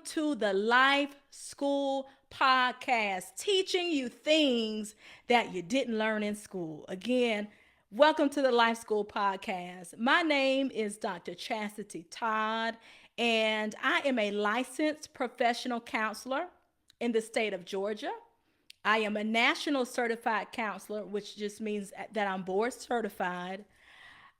to the Life School Podcast, teaching you things that you didn't learn in school. Again, welcome to the Life School Podcast. My name is Dr. Chassity Todd, and I am a licensed professional counselor in the state of Georgia. I am a national certified counselor, which just means that I'm board certified.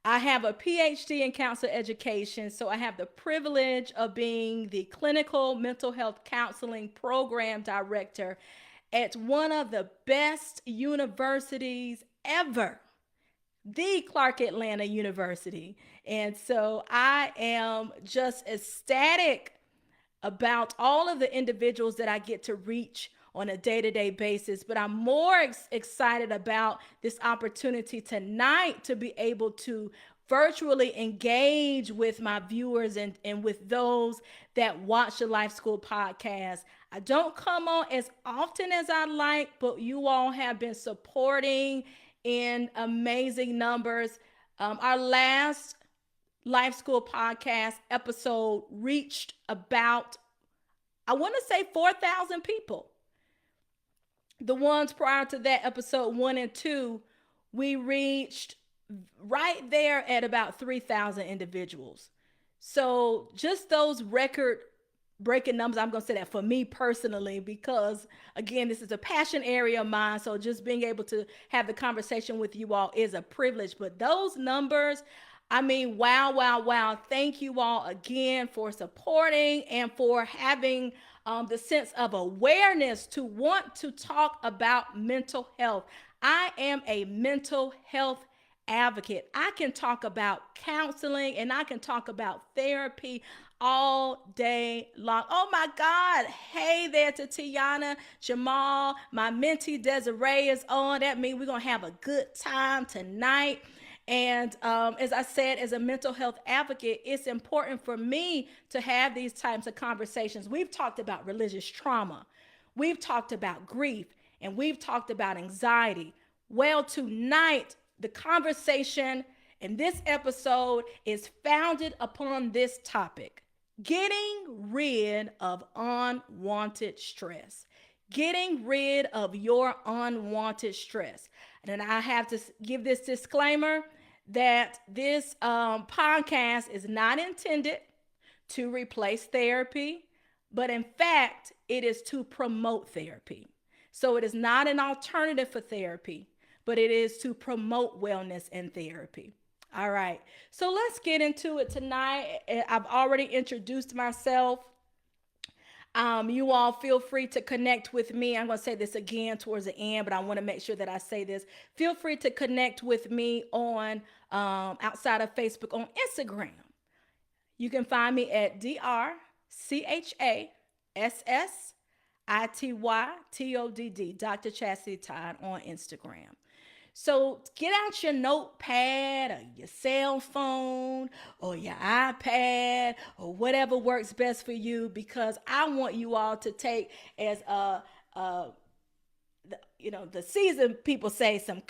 I have a PhD in counselor education, so I have the privilege of being the clinical mental health counseling program director at one of the best universities ever, the Clark Atlanta University. And so I am just ecstatic about all of the individuals that I get to reach on a day-to-day basis, but I'm more excited about this opportunity tonight to be able to virtually engage with my viewers and with those that watch the Life School Podcast. I don't come on as often as I like, but you all have been supporting in amazing numbers. Our last Life School Podcast episode reached about, I want to say, 4,000 people. The ones prior to that, episode 1 and 2, we reached right there at about 3,000 individuals. So just those record breaking numbers, I'm going to say that for me personally, because again, this is a passion area of mine. So just being able to have the conversation with you all is a privilege. But those numbers, I mean, wow, wow, wow. Thank you all again for supporting and for having the sense of awareness to want to talk about mental health. I am a mental health advocate. I can talk about counseling and I can talk about therapy all day long. Oh my God. Hey there to Tiana, Jamal, my mentee Desiree is on. That means we're going to have a good time tonight. And as I said, as a mental health advocate, it's important for me to have these types of conversations. We've talked about religious trauma, we've talked about grief, and we've talked about anxiety. Well, tonight, the conversation in this episode is founded upon this topic: getting rid of unwanted stress. Getting rid of your unwanted stress. And I have to give this disclaimer that this podcast is not intended to replace therapy, but in fact, it is to promote therapy. So it is not an alternative for therapy, but it is to promote wellness and therapy. All right, so let's get into it tonight. I've already introduced myself. You all feel free to connect with me. I'm going to say this again towards the end, but I want to make sure that I say this. Feel free to connect with me on outside of Facebook on Instagram. You can find me at DrChassity, Dr. Chassity Todd on Instagram. So get out your notepad or your cell phone or your iPad or whatever works best for you, because I want you all to take as the seasoned people say, some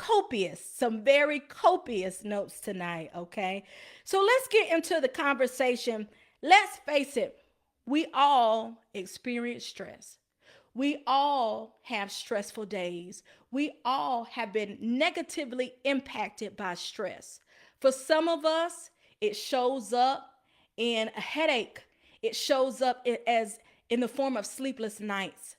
very copious notes tonight. Okay, so let's get into the conversation. Let's face it, we all experience stress. We all have stressful days. We all have been negatively impacted by stress. For some of us, it shows up in a headache. It shows up as in the form of sleepless nights.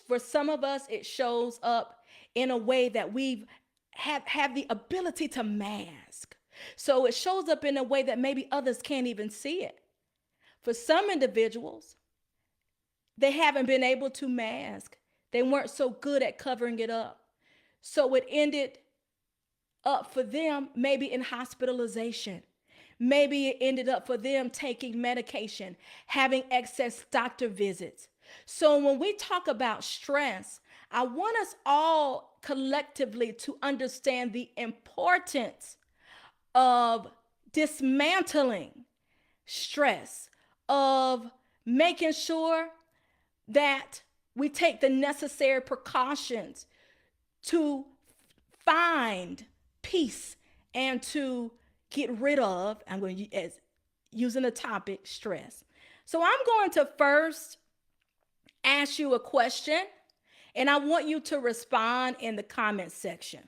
For some of us, it shows up in a way that we have the ability to mask. So it shows up in a way that maybe others can't even see it. For some individuals, they haven't been able to mask. They weren't so good at covering it up. So it ended up for them maybe in hospitalization. Maybe it ended up for them taking medication, having excess doctor visits. So when we talk about stress, I want us all collectively to understand the importance of dismantling stress, of making sure that we take the necessary precautions to find peace and to get rid of, I'm going to use using the topic stress. So I'm going to first ask you a question, and I want you to respond in the comment section.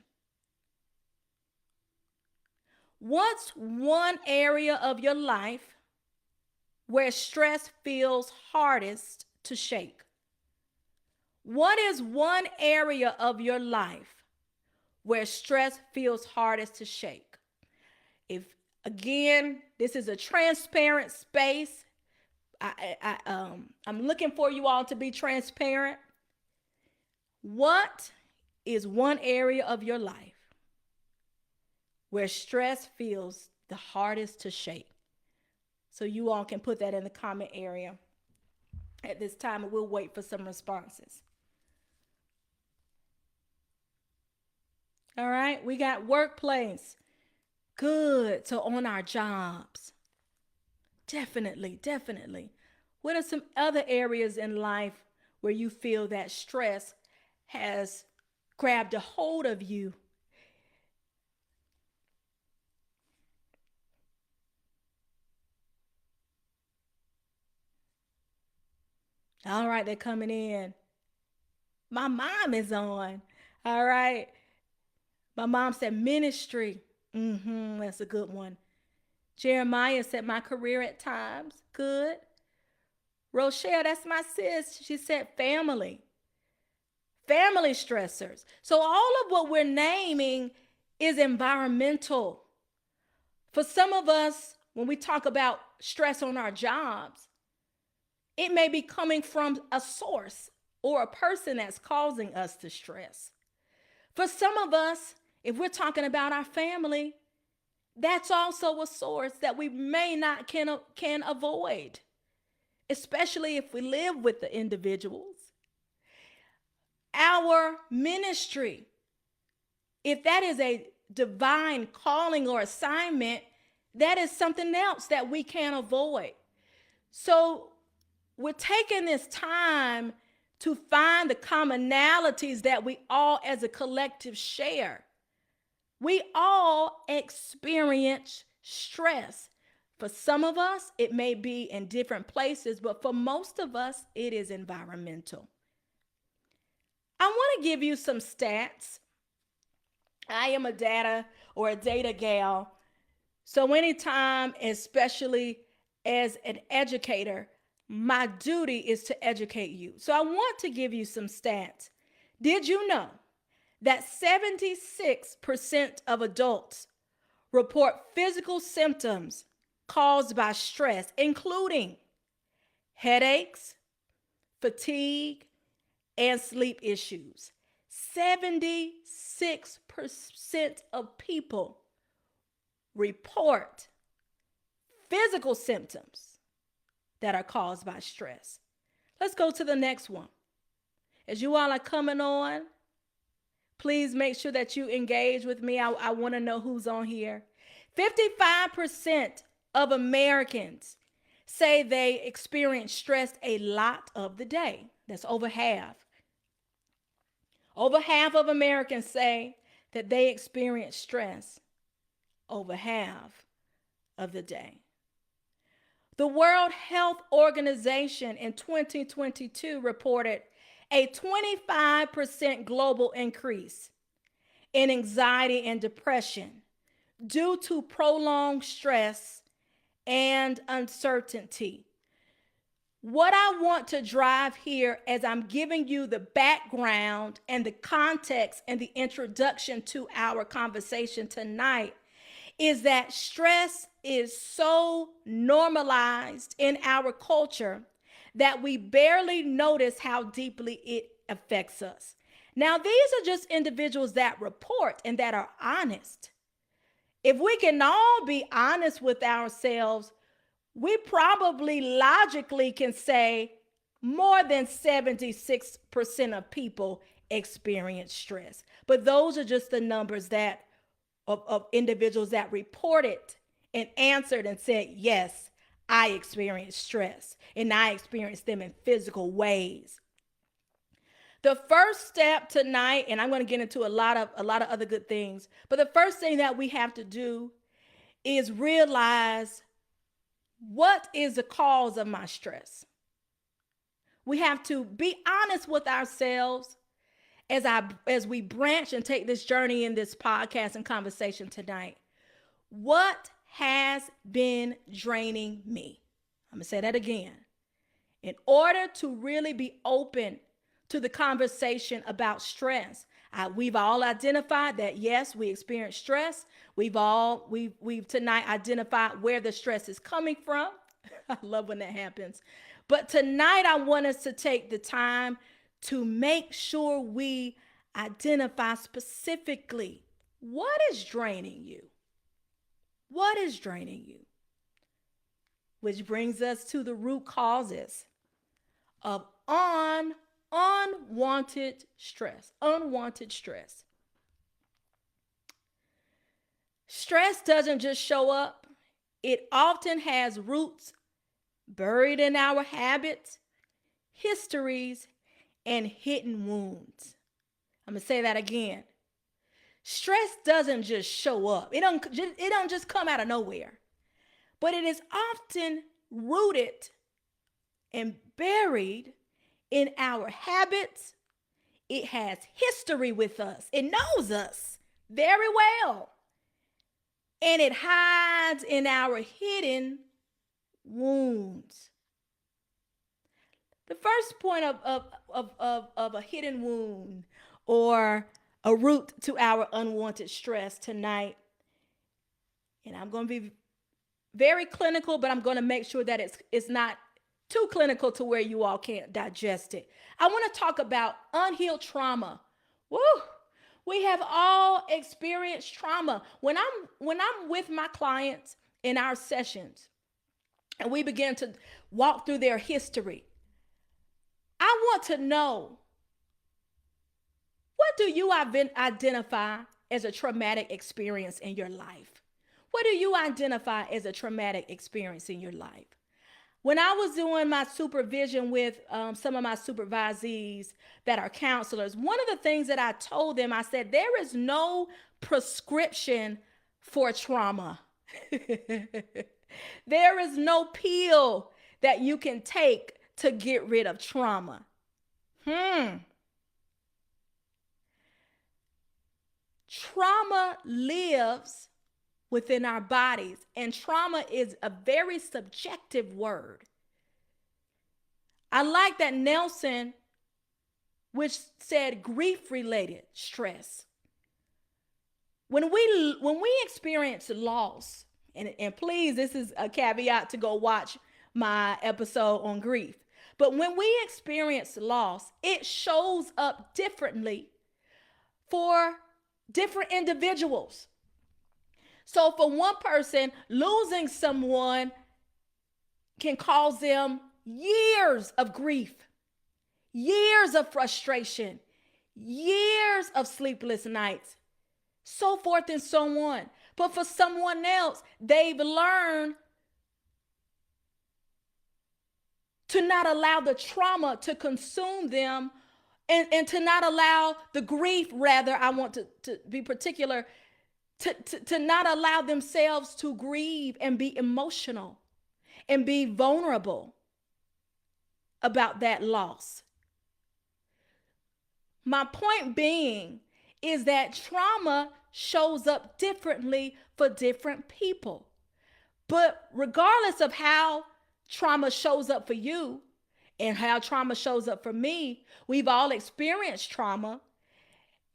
What's one area of your life where stress feels hardest to shake? What is one area of your life where stress feels hardest to shake? If again, this is a transparent space, I'm looking for you all to be transparent. What is one area of your life where stress feels the hardest to shake? So you all can put that in the comment area at this time, and we'll wait for some responses. All right, we got workplace. Good. So on our jobs. Definitely, definitely. What are some other areas in life where you feel that stress has grabbed a hold of you? All right, they're coming in. My mom is on. All right. My mom said ministry. That's a good one. Jeremiah said my career at times. Good. Rochelle, that's my sis. She said family. Family stressors. So all of what we're naming is environmental. For some of us, when we talk about stress on our jobs, it may be coming from a source or a person that's causing us to stress. For some of us, if we're talking about our family, that's also a source that we may not can avoid, especially if we live with the individuals. Our ministry, if that is a divine calling or assignment, that is something else that we can't avoid. So we're taking this time to find the commonalities that we all as a collective share. We all experience stress. For some of us, it may be in different places, but for most of us, it is environmental. I want to give you some stats. I am a data gal. So anytime, especially as an educator, my duty is to educate you. So I want to give you some stats. Did you know that 76% of adults report physical symptoms caused by stress, including headaches, fatigue, and sleep issues? 76% of people report physical symptoms that are caused by stress. Let's go to the next one. As you all are coming on, please make sure that you engage with me. I want to know who's on here. 55% of Americans say they experience stress a lot of the day. That's over half. Over half of Americans say that they experience stress over half of the day. The World Health Organization in 2022 reported a 25% global increase in anxiety and depression due to prolonged stress and uncertainty. What I want to drive here as I'm giving you the background and the context and the introduction to our conversation tonight is that stress is so normalized in our culture that we barely notice how deeply it affects us. Now, these are just individuals that report and that are honest. If we can all be honest with ourselves, we probably logically can say more than 76% of people experience stress. But those are just the numbers that of individuals that reported and answered and said, yes, I experience stress, and I experience them in physical ways. The first step tonight, and I'm going to get into a lot of other good things, but the first thing that we have to do is realize What is the cause of my stress? We have to be honest with ourselves as we branch and take this journey in this podcast and conversation tonight. What has been draining me? I'm going to say that again. In order to really be open to the conversation about stress, we've all identified that yes, we experience stress. We've tonight identified where the stress is coming from. I love when that happens. But tonight I want us to take the time to make sure we identify specifically what is draining you. What is draining you? Which brings us to the root causes of unwanted stress. Unwanted stress. Stress doesn't just show up. It often has roots buried in our habits, histories, and hidden wounds. I'm going to say that again. Stress doesn't just show up. It don't just come out of nowhere. But it is often rooted and buried in our habits. It has history with us. It knows us very well. And it hides in our hidden wounds. The first point of a hidden wound or a root to our unwanted stress tonight, and I'm going to be very clinical, but I'm going to make sure that it's not too clinical to where you all can't digest it. I want to talk about unhealed trauma. Woo! We have all experienced trauma. When I'm with my clients in our sessions and we begin to walk through their history, I want to know, what do you identify as a traumatic experience in your life? What do you identify as a traumatic experience in your life? When I was doing my supervision with some of my supervisees that are counselors, one of the things that I told them, I said, there is no prescription for trauma. There is no pill that you can take to get rid of trauma. Trauma lives within our bodies, and trauma is a very subjective word. I like that Nelson, which said grief-related stress. When we experience loss, and please, this is a caveat to go watch my episode on grief. But when we experience loss, it shows up differently for different individuals. So for one person, losing someone can cause them years of grief, years of frustration, years of sleepless nights, so forth and so on. But for someone else, they've learned to not allow the trauma to consume them and to not allow the grief, rather, I want to be particular, to not allow themselves to grieve and be emotional and be vulnerable about that loss. My point being is that trauma shows up differently for different people. But regardless of how trauma shows up for you and how trauma shows up for me, we've all experienced trauma,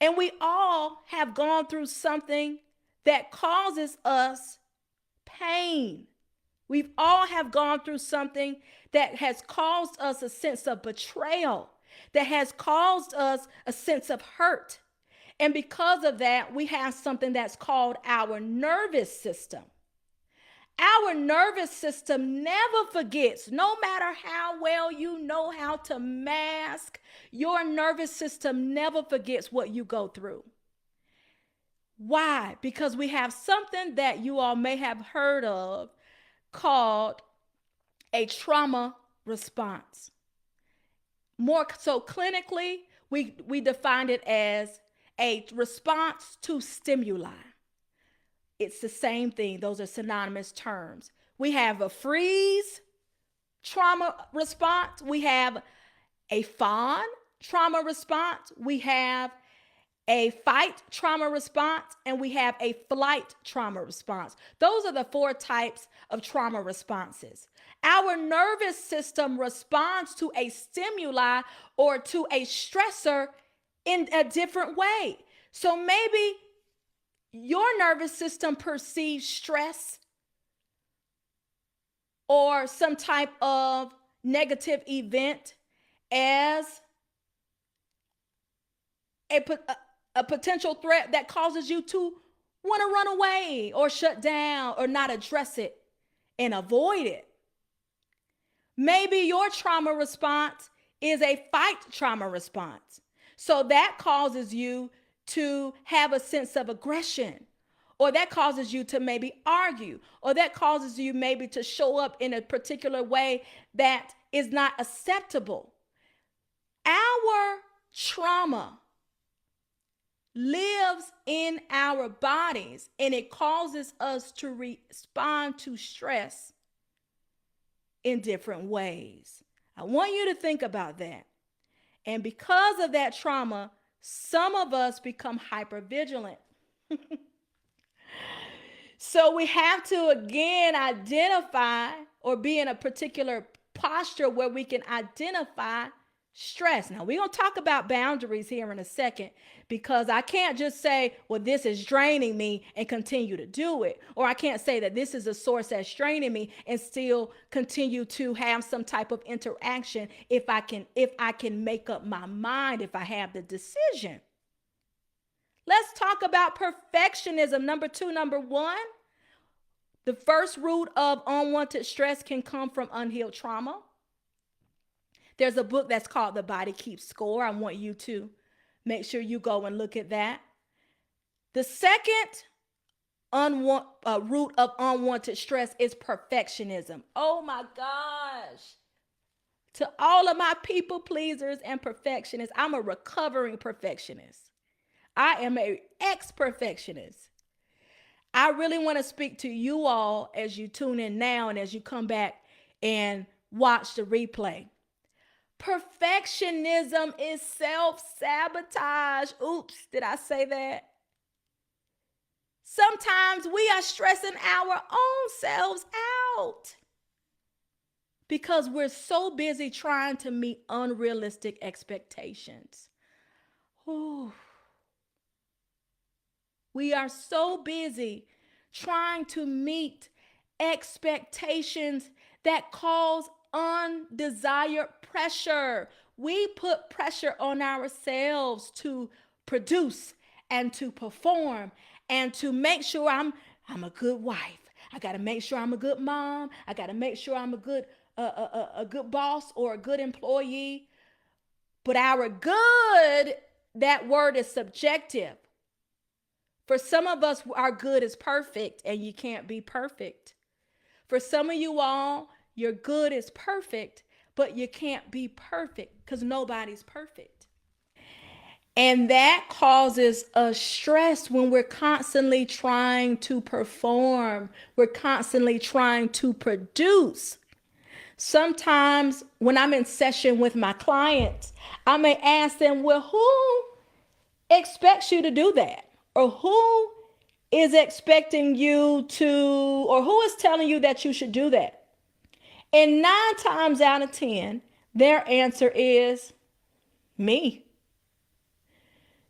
and we all have gone through something that causes us pain. We've all have gone through something that has caused us a sense of betrayal, that has caused us a sense of hurt. And because of that, we have something that's called our nervous system. Our nervous system never forgets, no matter how well you know how to mask, your nervous system never forgets what you go through. Why? Because we have something that you all may have heard of called a trauma response. More so clinically, we defined it as a response to stimuli. It's the same thing. Those are synonymous terms. We have a freeze trauma response. We have a fawn trauma response. We have a fight trauma response, and we have a flight trauma response. Those are the four types of trauma responses. Our nervous system responds to a stimuli or to a stressor in a different way. So maybe your nervous system perceives stress or some type of negative event as a potential threat that causes you to want to run away or shut down or not address it and avoid it. Maybe your trauma response is a fight trauma response. So that causes you to have a sense of aggression, or that causes you to maybe argue, or that causes you maybe to show up in a particular way that is not acceptable. Our trauma lives in our bodies, and it causes us to respond to stress in different ways. I want you to think about that. And because of that trauma, some of us become hypervigilant. So we have to again identify or be in a particular posture where we can identify stress. Now, we're going to talk about boundaries here in a second, because I can't just say, well, this is draining me and continue to do it. Or I can't say that this is a source that's draining me and still continue to have some type of interaction if I can make up my mind, if I have the decision. Let's talk about perfectionism. Number one, the first root of unwanted stress can come from unhealed trauma. There's a book that's called The Body Keeps Score. I want you to make sure you go and look at that. The second root of unwanted stress is perfectionism. Oh my gosh. To all of my people pleasers and perfectionists, I'm a recovering perfectionist. I am an ex-perfectionist. I really want to speak to you all as you tune in now and as you come back and watch the replay. Perfectionism is self-sabotage. Oops, did I say that? Sometimes we are stressing our own selves out because we're so busy trying to meet unrealistic expectations. Ooh. We are so busy trying to meet expectations that cause undesired pressure. We put pressure on ourselves to produce and to perform and to make sure I'm a good wife. I got to make sure I'm a good mom. I got to make sure I'm a good boss or a good employee. But our good, that word is subjective. For some of us, our good is perfect, and you can't be perfect. For some of you all, your good is perfect, but you can't be perfect because nobody's perfect. And that causes us stress when we're constantly trying to perform. We're constantly trying to produce. Sometimes when I'm in session with my clients, I may ask them, well, who expects you to do that? Or who is expecting you to, or who is telling you that you should do that? And 9 times out of 10, their answer is me.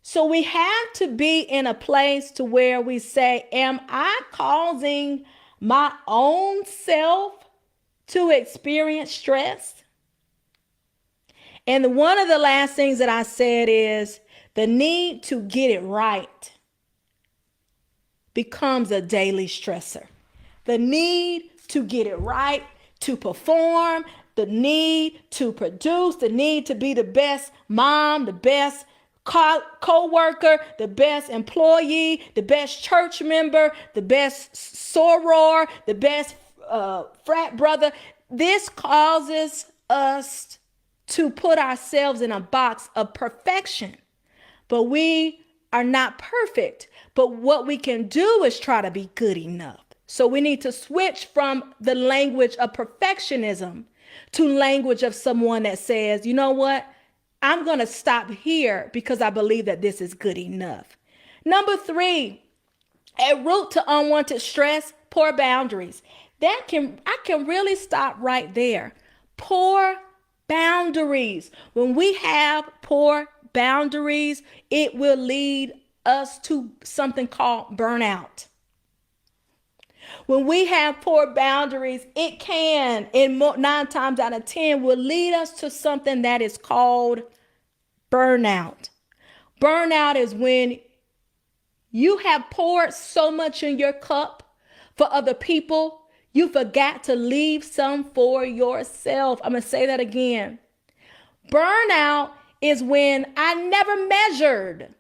So we have to be in a place to where we say, am I causing my own self to experience stress? And one of the last things that I said is the need to get it right becomes a daily stressor. The need to get it right, to perform, the need to produce, the need to be the best mom, the best co-worker, the best employee, the best church member, the best soror, the best frat brother. This causes us to put ourselves in a box of perfection. But we are not perfect. But what we can do is try to be good enough. So we need to switch from the language of perfectionism to language of someone that says, you know what? I'm going to stop here because I believe that this is good enough. Number 3, a root to unwanted stress, poor boundaries. I can really stop right there. Poor boundaries. When we have poor boundaries, it will lead us to something called burnout. When we have poor boundaries, it can, in 9 times out of 10, will lead us to something that is called burnout. Burnout is when you have poured so much in your cup for other people, you forgot to leave some for yourself. I'm going to say that again. Burnout is when I never measured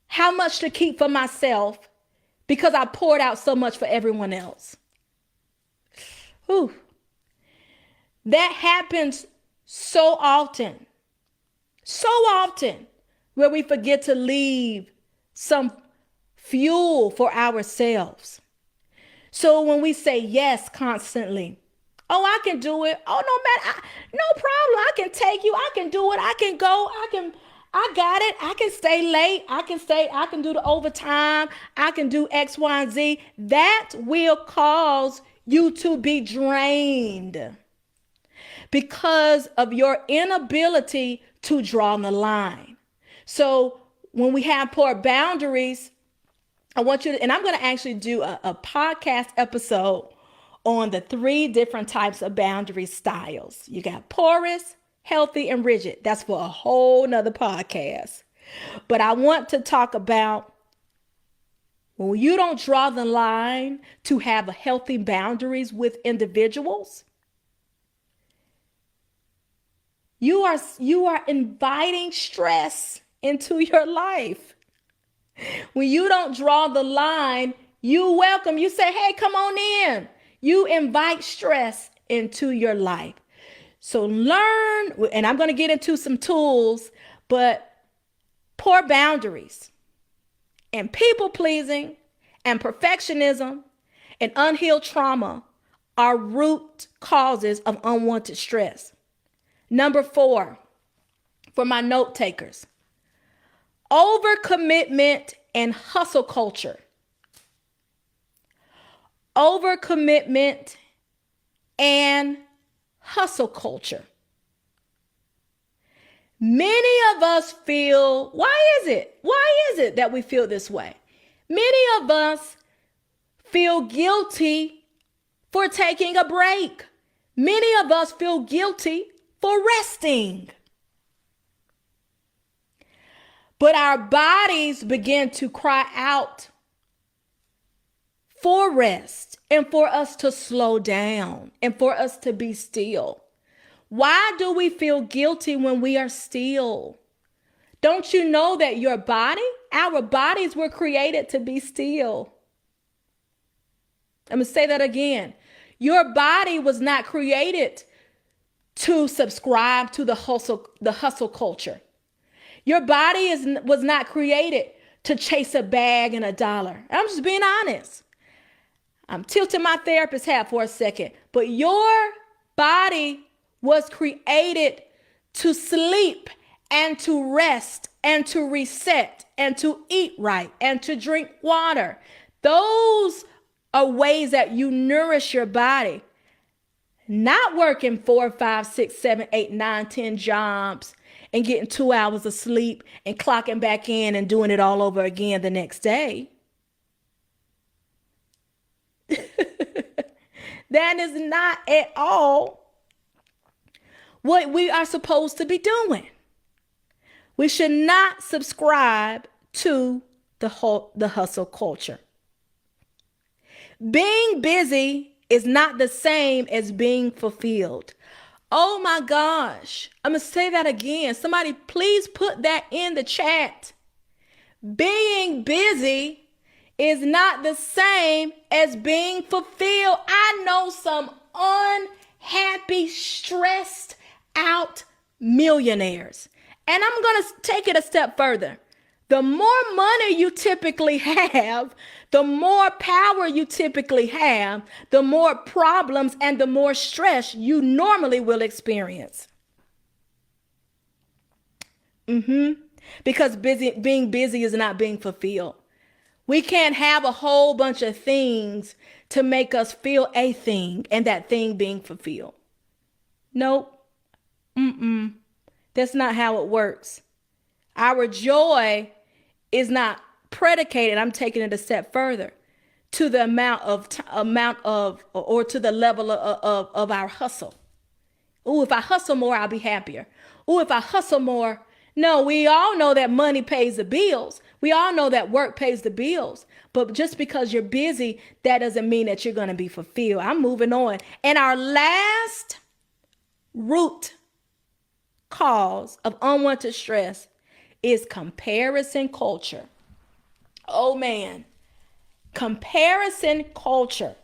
how much to keep for myself because I poured out so much for everyone else. Whew. That happens so often where we forget to leave some fuel for ourselves. So when we say yes constantly, oh, I can do it. Oh, no matter, no problem. I can take you. I can do it. I can go. I got it. I can stay late. I can do the overtime. I can do X, Y, and Z. That will cause you to be drained because of your inability to draw the line. So when we have poor boundaries, I want you to, and I'm going to actually do a podcast episode on the 3 different types of boundary styles. You got porous, healthy, and rigid. That's for a whole nother podcast. But I want to talk about when you don't draw the line to have a healthy boundaries with individuals, you are inviting stress into your life. When you don't draw the line, you welcome, you say, hey, come on in. You invite stress into your life. So learn, and I'm going to get into some tools, but poor boundaries and people pleasing and perfectionism and unhealed trauma are root causes of unwanted stress. Number 4, for my note takers, overcommitment and hustle culture. Overcommitment and hustle culture. Many of us feel, why is it that we feel this way? Many of us feel guilty for taking a break. Many of us feel guilty for resting. But our bodies begin to cry out for rest and for us to slow down and for us to be still. Why do we feel guilty when we are still? Don't you know that our bodies were created to be still? I'm going to say that again. Your body was not created to subscribe to the hustle culture. Your body was not created to chase a bag and $1. I'm just being honest. I'm tilting my therapist hat for a second. But your body was created to sleep and to rest and to reset and to eat right and to drink water. Those are ways that you nourish your body. Not working 4, 5, 6, 7, 8, 9, 10 jobs and getting 2 hours of sleep and clocking back in and doing it all over again the next day. That is not at all what we are supposed to be doing. We should not subscribe to the hustle culture. Being busy is not the same as being fulfilled. Oh my gosh. I'm going to say that again. Somebody please put that in the chat. Being busy is not the same as being fulfilled. I know some unhappy, stressed out millionaires. And I'm going to take it a step further. The more money you typically have, the more power you typically have, the more problems and the more stress you normally will experience. Because being busy is not being fulfilled. We can't have a whole bunch of things to make us feel a thing and that thing being fulfilled. Nope. That's not how it works. Our joy is not predicated, I'm taking it a step further, to the amount of or to the level of our hustle. Oh, if I hustle more, I'll be happier. Oh, if I hustle more. No, we all know that money pays the bills. We all know that work pays the bills. But just because you're busy, that doesn't mean that you're going to be fulfilled. I'm moving on. And our last root cause of unwanted stress is comparison culture. Oh man, comparison culture.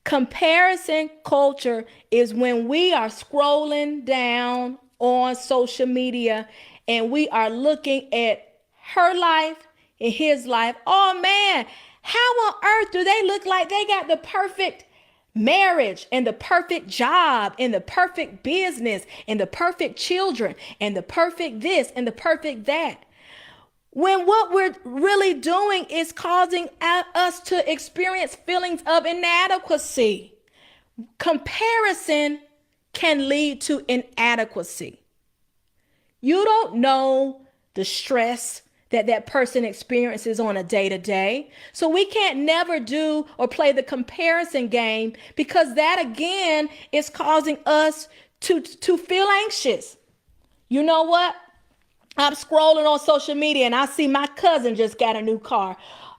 Comparison culture is when we are scrolling down on social media and we are looking at her life and his life. Oh man, how on earth do they look like they got the perfect marriage and the perfect job and the perfect business and the perfect children and the perfect this and the perfect that? When what we're really doing is causing us to experience feelings of inadequacy. Comparison can lead to inadequacy. You don't know the stress that person experiences on a day-to-day. So we can't never do or play the comparison game, because that again is causing us to feel anxious. You know what? I'm scrolling on social media and I see my cousin just got a new car.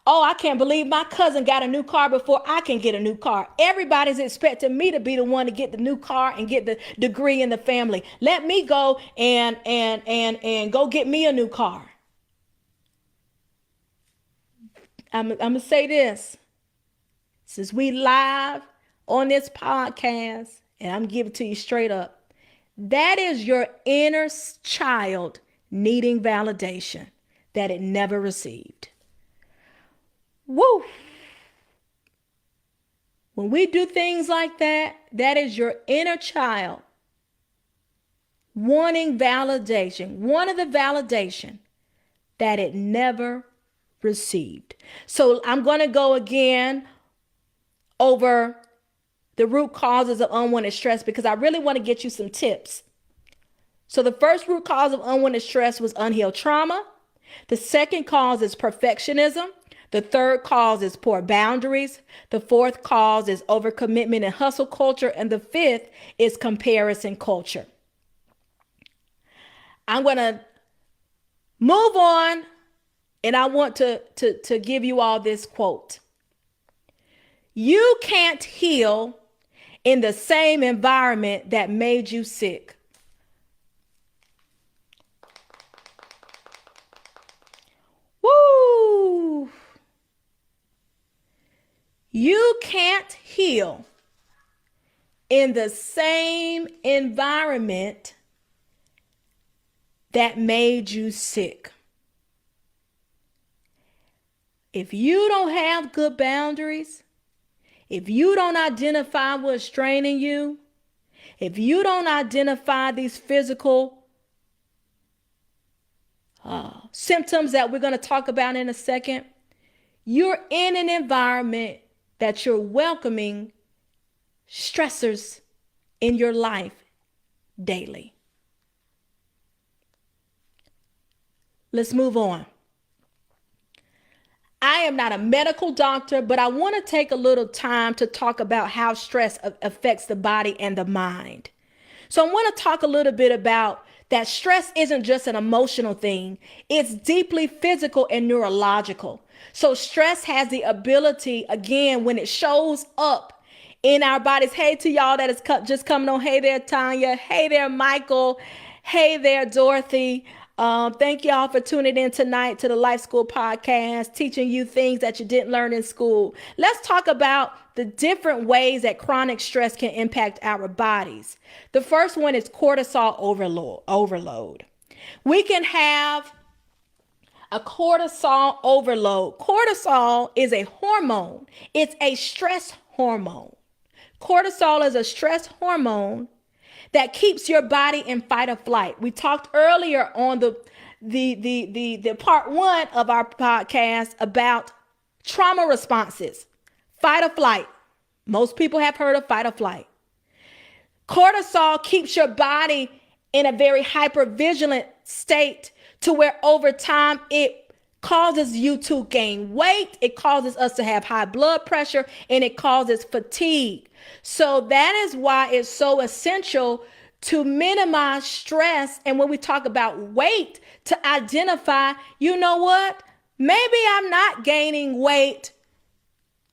Oh, I can't believe my cousin got a new car before I can get a new car. Everybody's expecting me to be the one to get the new car and get the degree in the family. Let me go and go get me a new car. I'm going to say this. Since we live on this podcast, and I'm giving it to you straight up, that is your inner child needing validation that it never received. Woo! When we do things like that, that is your inner child wanting validation, wanting the validation that it never received. So I'm going to go again over the root causes of unwanted stress, because I really want to get you some tips. So the first root cause of unwanted stress was unhealed trauma. The second cause is perfectionism. The third cause is poor boundaries. The fourth cause is overcommitment and hustle culture. And the fifth is comparison culture. I'm going to move on, and I want to give you all this quote. You can't heal in the same environment that made you sick. Woo! You can't heal in the same environment that made you sick. If you don't have good boundaries, if you don't identify what's draining you, if you don't identify these physical symptoms that we're going to talk about in a second, you're in an environment that you're welcoming stressors in your life daily. Let's move on. I am not a medical doctor, but I want to take a little time to talk about how stress affects the body and the mind. So I want to talk a little bit about that stress isn't just an emotional thing. It's deeply physical and neurological. So stress has the ability, again, when it shows up in our bodies. Hey to y'all that is just coming on. Hey there, Tanya. Hey there, Michael. Hey there, Dorothy. Thank y'all for tuning in tonight to the Life School Podcast, teaching you things that you didn't learn in school. Let's talk about the different ways that chronic stress can impact our bodies. The first one is cortisol overload. We can have a cortisol overload. Cortisol is a hormone. It's a stress hormone. Cortisol is a stress hormone that keeps your body in fight or flight. We talked earlier on the part one of our podcast about trauma responses, fight or flight. Most people have heard of fight or flight. Cortisol keeps your body in a very hypervigilant state to where over time it causes you to gain weight. It causes us to have high blood pressure and it causes fatigue. So that is why it's so essential to minimize stress. And when we talk about weight, to identify, you know what? Maybe I'm not gaining weight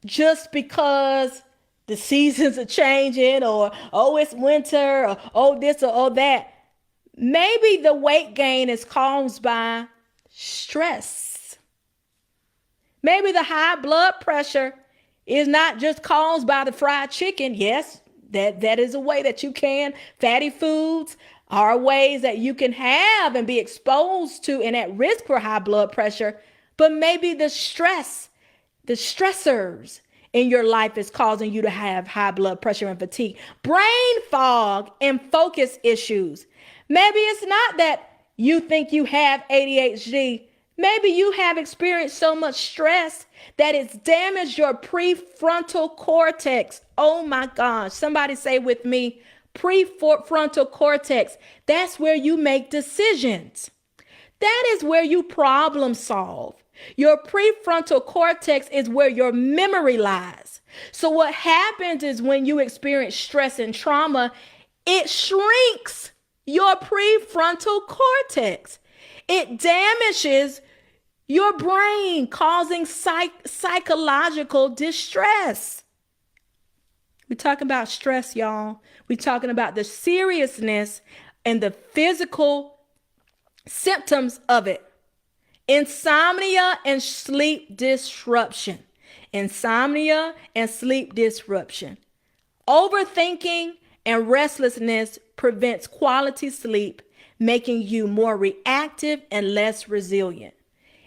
just because the seasons are changing, or, oh, it's winter, or, oh, this, or, oh, that. Maybe the weight gain is caused by stress. Maybe the high blood pressure is not just caused by the fried chicken. Yes, that is a way that you can. Fatty foods are ways that you can have and be exposed to and at risk for high blood pressure. But maybe the stress, the stressors in your life is causing you to have high blood pressure and fatigue. Brain fog and focus issues. Maybe it's not that you think you have ADHD. Maybe you have experienced so much stress that it's damaged your prefrontal cortex. Oh my gosh. Somebody say with me, prefrontal cortex. That's where you make decisions. That is where you problem solve. Your prefrontal cortex is where your memory lies. So what happens is when you experience stress and trauma, it shrinks your prefrontal cortex. It damages your brain, causing psychological distress. We're talking about stress, y'all. We're talking about the seriousness and the physical symptoms of it. Insomnia and sleep disruption. Insomnia and sleep disruption. Overthinking and restlessness prevents quality sleep, making you more reactive and less resilient.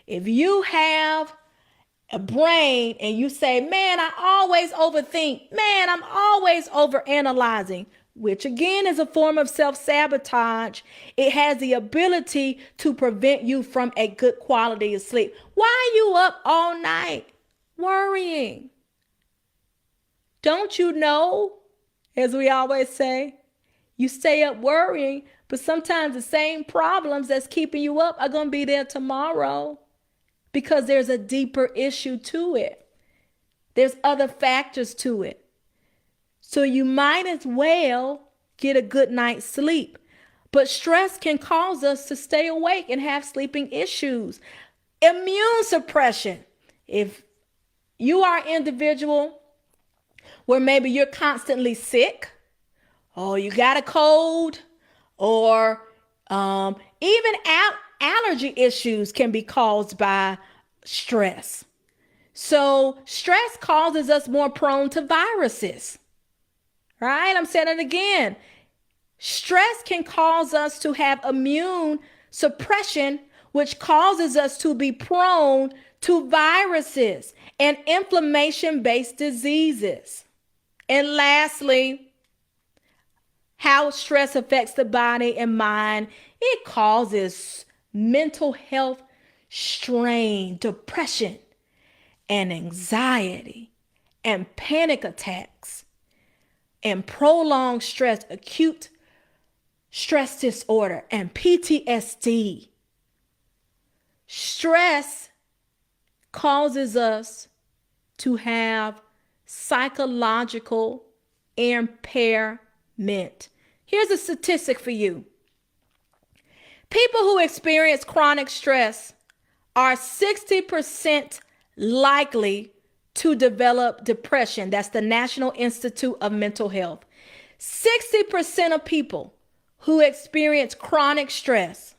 If you have a brain and you say, man, I always overthink, man, I'm always overanalyzing, which again is a form of self-sabotage, it has the ability to prevent you from a good quality of sleep. Why are you up all night worrying? Don't you know, as we always say, you stay up worrying, but sometimes the same problems that's keeping you up are going to be there tomorrow because there's a deeper issue to it. There's other factors to it. So you might as well get a good night's sleep. But stress can cause us to stay awake and have sleeping issues. Immune suppression. If you are an individual where maybe you're constantly sick, or you got a cold, or even allergy issues can be caused by stress. So stress causes us more prone to viruses. Right? I'm saying it again. Stress can cause us to have immune suppression, which causes us to be prone to viruses and inflammation-based diseases. And lastly, how stress affects the body and mind. It causes mental health strain, depression, and anxiety, and panic attacks, and prolonged stress, acute stress disorder, and PTSD. Stress causes us to have psychological impairment. Here's a statistic for you. People who experience chronic stress are 60% likely to develop depression. That's the National Institute of Mental Health. 60% of people who experience chronic stress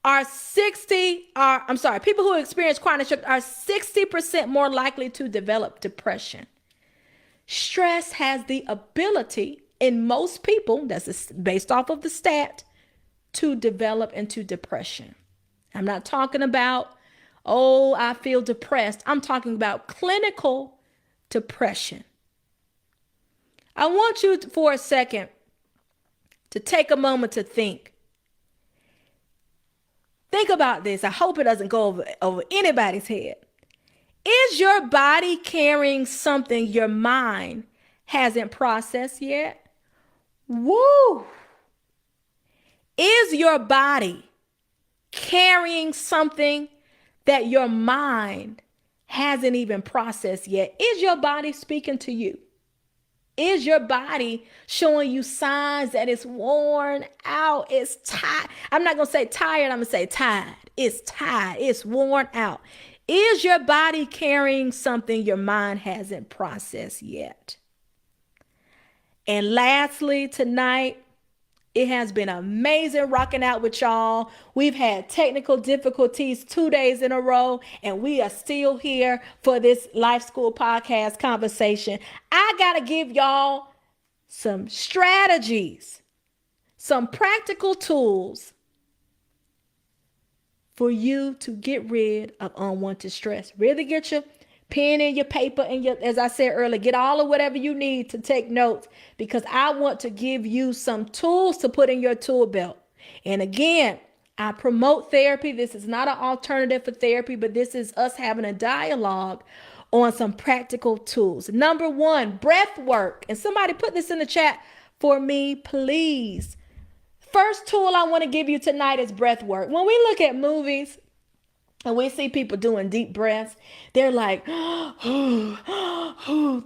people who experience chronic stress are 60% more likely to develop depression. Stress has the ability in most people, that's based off of the stat, to develop into depression. I'm not talking about, oh, I feel depressed. I'm talking about clinical depression. I want you for a second to take a moment to think. Think about this. I hope it doesn't go over anybody's head. Is your body carrying something your mind hasn't processed yet? Woo! Is your body carrying something that your mind hasn't even processed yet? Is your body speaking to you? Is your body showing you signs that it's worn out? It's tired. I'm not going to say tired. I'm going to say tired. It's tired. It's worn out. Is your body carrying something your mind hasn't processed yet? And lastly, tonight, it has been amazing rocking out with y'all. We've had technical difficulties 2 days in a row, and we are still here for this Life School Podcast conversation. I got to give y'all some strategies, some practical tools for you to get rid of unwanted stress. Really get your pen and your paper and your, as I said earlier, get all of whatever you need to take notes, because I want to give you some tools to put in your tool belt. And again, I promote therapy. This is not an alternative for therapy, but this is us having a dialogue on some practical tools. Number one, breath work. And somebody put this in the chat for me, please. First tool I want to give you tonight is breath work. When we look at movies and we see people doing deep breaths, they're like,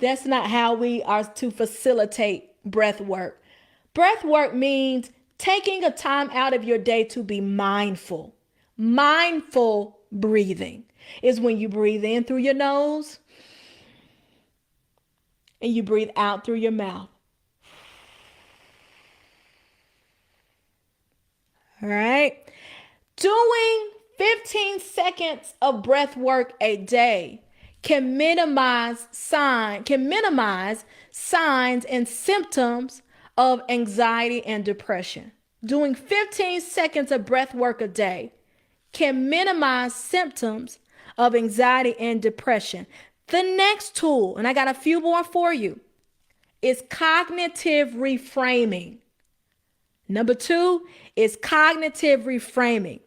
that's not how we are to facilitate breath work. Breath work means taking a time out of your day to be mindful. Mindful breathing is when you breathe in through your nose and you breathe out through your mouth. All right. Doing 15 seconds of breath work a day can minimize signs and symptoms of anxiety and depression. Doing 15 seconds of breath work a day can minimize symptoms of anxiety and depression. The next tool, and I got a few more for you, is cognitive reframing. Number two is cognitive reframing.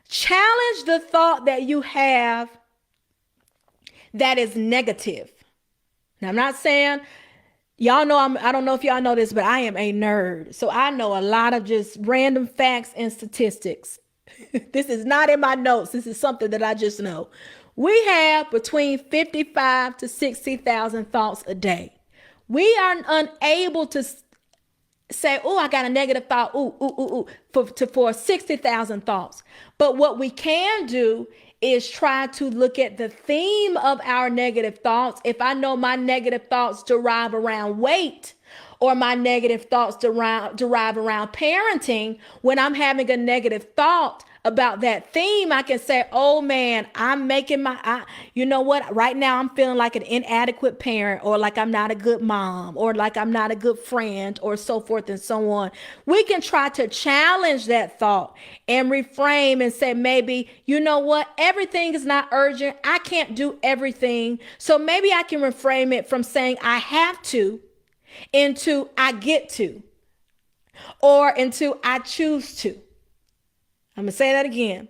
Challenge the thought that you have that is negative. Now, I'm not saying, y'all know, I don't know if y'all know this, but I am a nerd. So I know a lot of just random facts and statistics. This is not in my notes. This is something that I just know. We have between 55 to 60,000 thoughts a day. We are unable to say, oh, I got a negative thought, for 60,000 thoughts. But what we can do is try to look at the theme of our negative thoughts. If I know my negative thoughts derive around weight, or my negative thoughts derive around parenting, when I'm having a negative thought about that theme, I can say, oh man, I'm making you know what? Right now I'm feeling like an inadequate parent, or like I'm not a good mom, or like I'm not a good friend, or so forth and so on. We can try to challenge that thought and reframe and say, maybe, you know what? Everything is not urgent. I can't do everything. So maybe I can reframe it from saying I have to into I get to, or into I choose to. I'm going to say that again.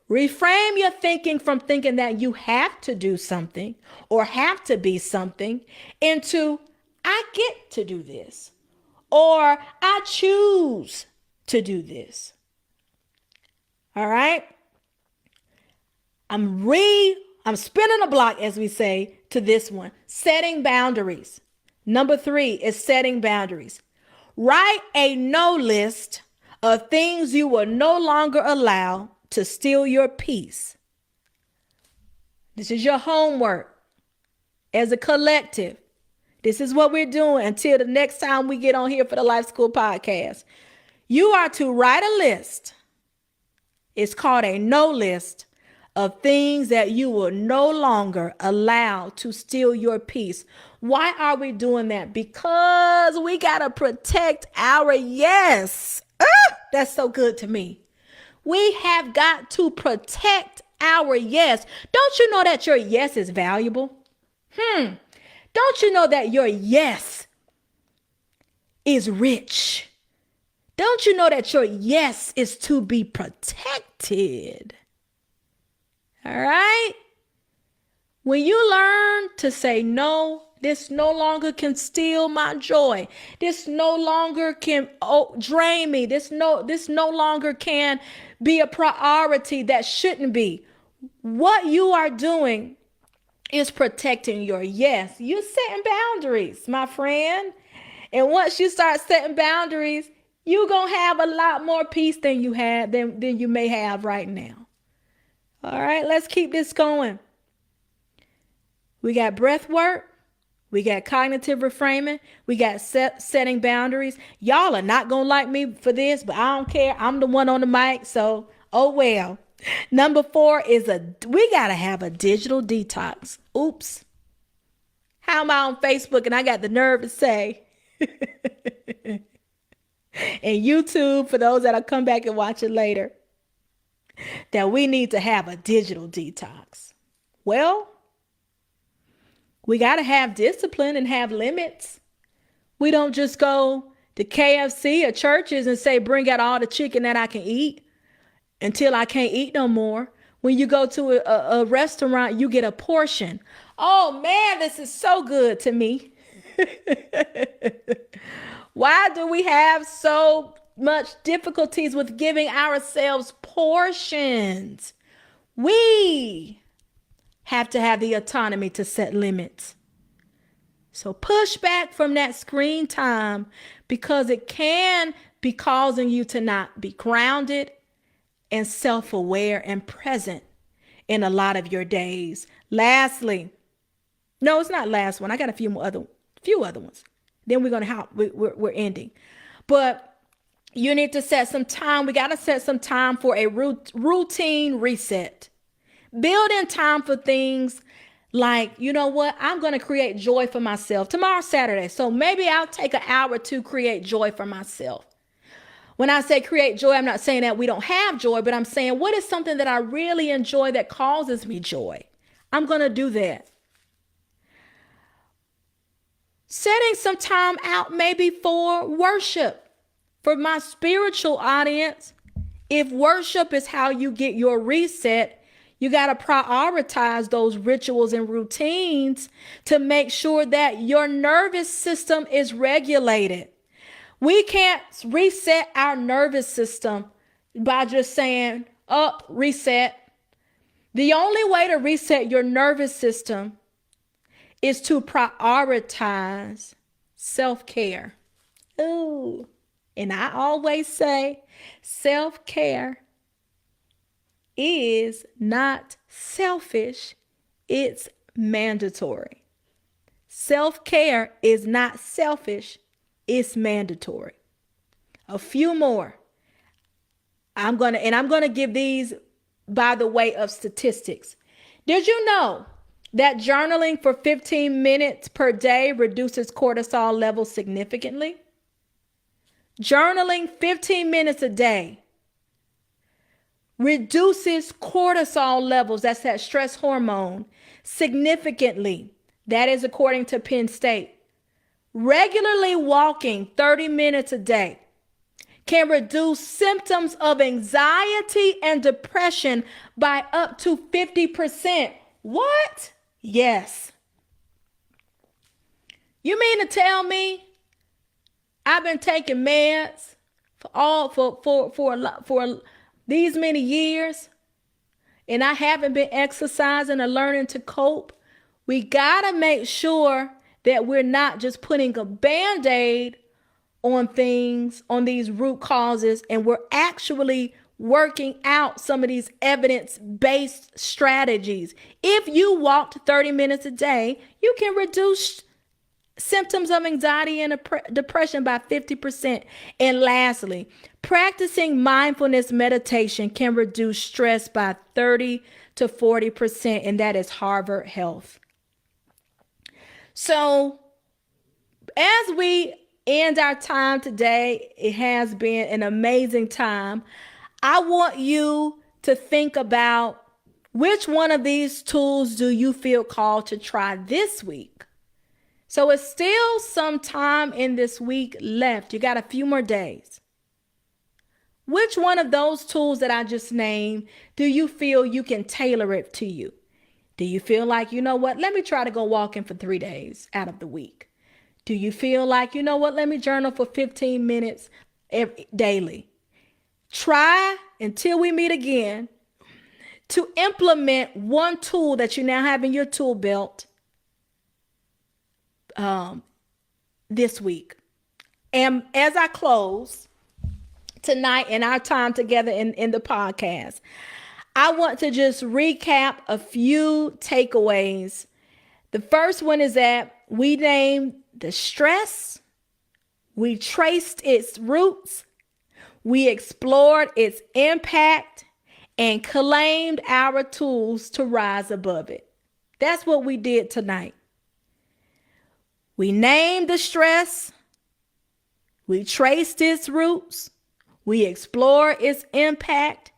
Reframe your thinking from thinking that you have to do something or have to be something into I get to do this, or I choose to do this. All right. I'm spinning a block, as we say, to this one. Setting boundaries. Number 3 is setting boundaries. Write a no list of things you will no longer allow to steal your peace. This is your homework as a collective. This is what we're doing until the next time we get on here for the Life School Podcast. You are to write a list. It's called a no list of things that you will no longer allow to steal your peace. Why are we doing that? Because we got to protect our yes. That's so good to me. We have got to protect our yes. Don't you know that your yes is valuable? Don't you know that your yes is rich? Don't you know that your yes is to be protected? All right? When you learn to say no, this no longer can steal my joy. This no longer can drain me. This no longer can be a priority that shouldn't be. What you are doing is protecting your yes. You're setting boundaries, my friend. And once you start setting boundaries, you're going to have a lot more peace than you may have right now. All right, let's keep this going. We got breath work. We got cognitive reframing. We got setting boundaries. Y'all are not going to like me for this, but I don't care. I'm the one on the mic, so oh well. Number 4 is we got to have a digital detox. Oops. How am I on Facebook and I got the nerve to say, and YouTube, for those that'll come back and watch it later, that we need to have a digital detox? Well, we got to have discipline and have limits. We don't just go to KFC or churches and say, bring out all the chicken that I can eat until I can't eat no more. When you go to a restaurant, you get a portion. Oh man, this is so good to me. Why do we have so much difficulties with giving ourselves portions? We have to have the autonomy to set limits. So push back from that screen time, because it can be causing you to not be grounded and self-aware and present in a lot of your days. Lastly, no, it's not last one. I got a few other ones. Then we're ending. But you need to set some time. We got to set some time for a routine reset. Build in time for things like, you know what? I'm going to create joy for myself. Tomorrow's Saturday, so maybe I'll take an hour to create joy for myself. When I say create joy, I'm not saying that we don't have joy, but I'm saying, what is something that I really enjoy that causes me joy? I'm going to do that. Setting some time out maybe for worship. For my spiritual audience, if worship is how you get your reset, you got to prioritize those rituals and routines to make sure that your nervous system is regulated. We can't reset our nervous system by just saying, reset. The only way to reset your nervous system is to prioritize self-care. Ooh. And I always say self-care is not selfish, it's mandatory. Self-care is not selfish, it's mandatory. A few more. I'm going to give these by the way of statistics. Did you know that journaling for 15 minutes per day reduces cortisol levels significantly? Journaling 15 minutes a day reduces cortisol levels, that's that stress hormone, significantly. That is according to Penn State. Regularly walking 30 minutes a day can reduce symptoms of anxiety and depression by up to 50%. What? Yes. You mean to tell me I've been taking meds for these many years and I haven't been exercising or learning to cope? We got to make sure that we're not just putting a Band-Aid on things, on these root causes, and we're actually working out some of these evidence-based strategies. If you walked 30 minutes a day, you can reduce symptoms of anxiety and depression by 50%. And lastly, practicing mindfulness meditation can reduce stress by 30 to 40%, and that is Harvard Health. So as we end our time today, it has been an amazing time. I want you to think about which one of these tools do you feel called to try this week? So it's still some time in this week left. You got a few more days. Which one of those tools that I just named do you feel you can tailor it to you? Do you feel like, you know what, let me try to go walking for 3 days out of the week? Do you feel like, you know what, let me journal for 15 minutes daily? Try until we meet again to implement one tool that you now have in your tool belt this week. And as I close tonight in our time together in the podcast, I want to just recap a few takeaways. The first one is that we named the stress, we traced its roots, we explored its impact, and claimed our tools to rise above it. That's what we did tonight. We named the stress, we traced its roots, we explored its impact,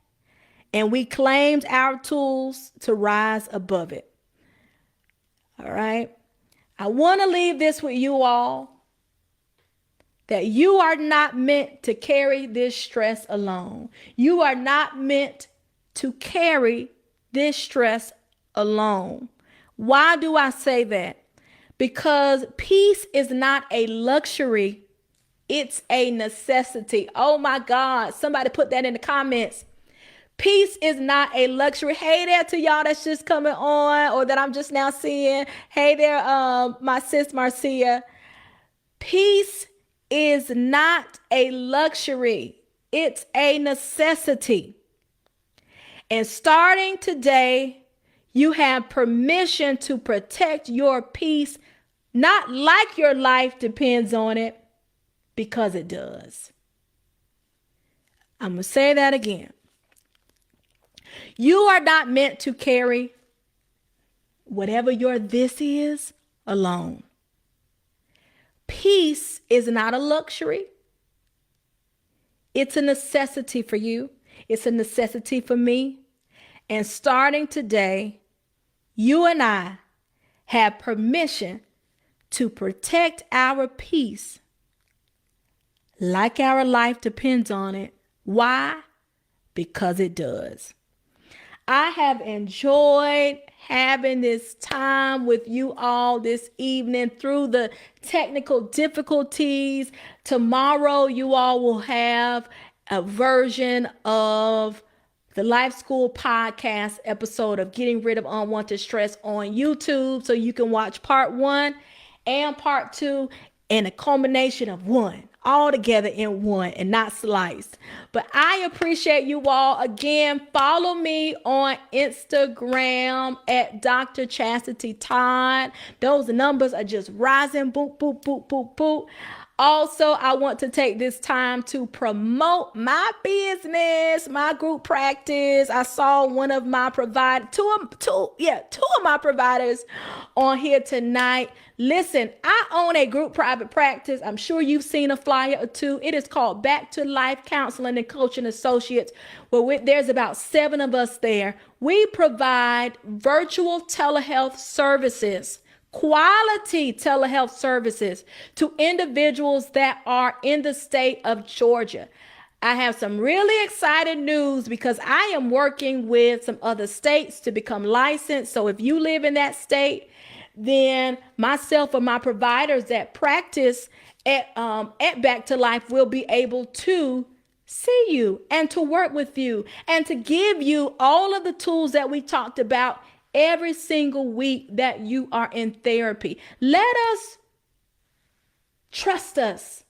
and we claimed our tools to rise above it. All right. I want to leave this with you all, that you are not meant to carry this stress alone. You are not meant to carry this stress alone. Why do I say that? Because peace is not a luxury, it's a necessity. Oh my God, somebody put that in the comments. Peace is not a luxury. Hey there to y'all that's just coming on or that I'm just now seeing. Hey there, my sis Marcia. Peace is not a luxury. It's a necessity. And starting today, you have permission to protect your peace, not like your life depends on it, because it does. I'm going to say that again. You are not meant to carry whatever your this is alone. Peace is not a luxury. It's a necessity for you. It's a necessity for me. And starting today, you and I have permission to protect our peace like our life depends on it. Why? Because it does. I have enjoyed having this time with you all this evening through the technical difficulties. Tomorrow, you all will have a version of the Life School podcast episode of Getting Rid of Unwanted Stress on YouTube. So you can watch part 1 and part 2 in a combination of one, all together in one and not sliced. But I appreciate you all. Again, follow me on Instagram at Dr.Chassity Todd. Those numbers are just rising. Boop, boop, boop, boop, boop. Also, I want to take this time to promote my business, my group practice. I saw one of my providers, two of my providers on here tonight. Listen, I own a group private practice. I'm sure you've seen a flyer or two. It is called Back to Life Counseling and Coaching Associates, where there's about 7 of us there. We provide virtual telehealth services, quality telehealth services to individuals that are in the state of Georgia. I have some really exciting news because I am working with some other states to become licensed. So if you live in that state, then myself or my providers that practice at Back to Life will be able to see you and to work with you and to give you all of the tools that we talked about every single week that you are in therapy. Trust us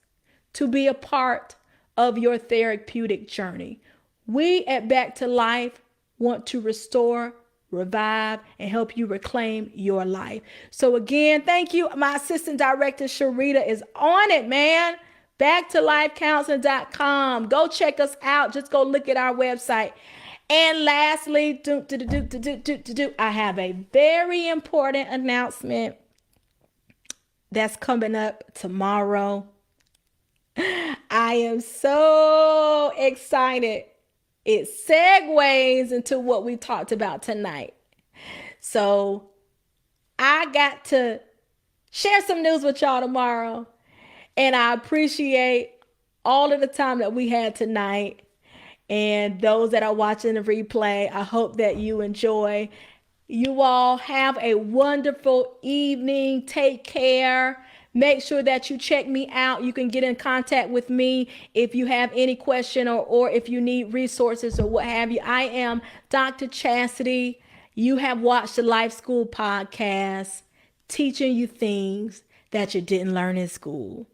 to be a part of your therapeutic journey. We at Back to Life want to restore, revive, and help you reclaim your life. So again, thank you. My assistant director, Sharita, is on it, man. BackToLifeCounseling.com. Go check us out. Just go look at our website. And lastly, I have a very important announcement that's coming up tomorrow. I am so excited it segues into what we talked about tonight. So I got to share some news with y'all tomorrow. And I appreciate all of the time that we had tonight. And those that are watching the replay, I hope that you enjoy. You all have a wonderful evening. Take care. Make sure that you check me out. You can get in contact with me if you have any question or if you need resources or what have you. I am Dr. Chassity. You have watched the Life School Podcast, teaching you things that you didn't learn in school.